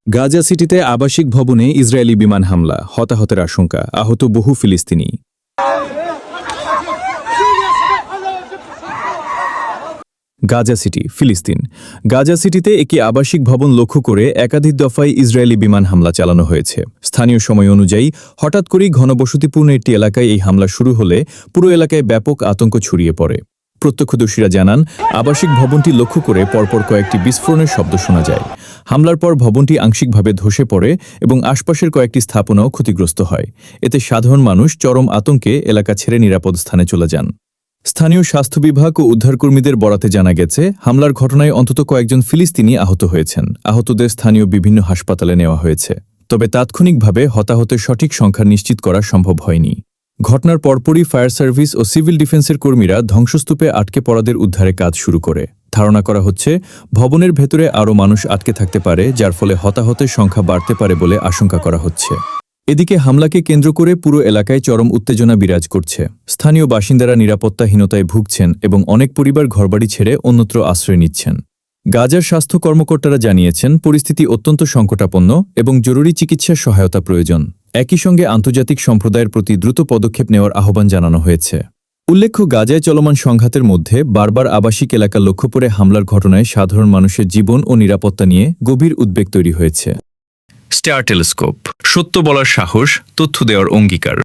গাজা সিটিতে আবাসিক ভবনে ইসরায়েলি বিমান হামলা, হতাহতের আশঙ্কা, আহত বহু ফিলিস্তিনি। গাজা সিটি, ফিলিস্তিন। গাজা সিটিতে একটি আবাসিক ভবন লক্ষ্য করে একাধিক দফায় ইসরায়েলি বিমান হামলা চালানো হয়েছে। স্থানীয় সময় অনুযায়ী হঠাৎ করেই ঘনবসতিপূর্ণ একটি এলাকায় এই হামলা শুরু হলে পুরো এলাকায় ব্যাপক আতঙ্ক ছড়িয়ে পড়ে। প্রত্যক্ষদর্শীরা জানান, আবাসিক ভবনটি লক্ষ্য করে পরপর কয়েকটি বিস্ফোরণের শব্দ শোনা যায়। হামলার পর ভবনটি আংশিকভাবে ধসে পড়ে এবং আশপাশের কয়েকটি স্থাপনাও ক্ষতিগ্রস্ত হয়। এতে সাধারণ মানুষ চরম আতঙ্কে এলাকা ছেড়ে নিরাপদ স্থানে চলে যান। স্থানীয় স্বাস্থ্য বিভাগ ও উদ্ধারকর্মীদের বরাতে জানা গেছে, হামলার ঘটনায় অন্তত কয়েকজন ফিলিস্তিনি আহত হয়েছেন। আহতদের স্থানীয় বিভিন্ন হাসপাতালে নেওয়া হয়েছে। তবে তাৎক্ষণিকভাবে হতাহতের সঠিক সংখ্যা নিশ্চিত করা সম্ভব হয়নি। ঘটনার পরপরই ফায়ার সার্ভিস ও সিভিল ডিফেন্সের কর্মীরা ধ্বংসস্তূপে আটকে পড়াদের উদ্ধারে কাজ শুরু করে। ধারণা করা হচ্ছে, ভবনের ভেতরে আরও মানুষ আটকে থাকতে পারে, যার ফলে হতাহতের সংখ্যা বাড়তে পারে বলে আশঙ্কা করা হচ্ছে। এদিকে হামলাকে কেন্দ্র করে পুরো এলাকায় চরম উত্তেজনা বিরাজ করছে। স্থানীয় বাসিন্দারা নিরাপত্তাহীনতায় ভুগছেন এবং অনেক পরিবার ঘরবাড়ি ছেড়ে অন্যত্র আশ্রয় নিচ্ছেন। গাজার স্বাস্থ্য কর্মকর্তারা জানিয়েছেন, পরিস্থিতি অত্যন্ত সংকটাপন্ন এবং জরুরি চিকিৎসা সহায়তা প্রয়োজন। একই সঙ্গে আন্তর্জাতিক সম্প্রদায়ের প্রতি দ্রুত পদক্ষেপ নেওয়ার আহ্বান জানানো হয়েছে। উল্লেখ্য, গাজায় চলমান সংঘাতের মধ্যে বারবার আবাসিক এলাকা লক্ষ্য করে হামলার ঘটনায় সাধারণ মানুষের জীবন ও নিরাপত্তা নিয়ে গভীর উদ্বেগ তৈরি হয়েছে। স্টার টেলিস্কোপ, সত্য বলার সাহস, তথ্য দেওয়ার অঙ্গীকার।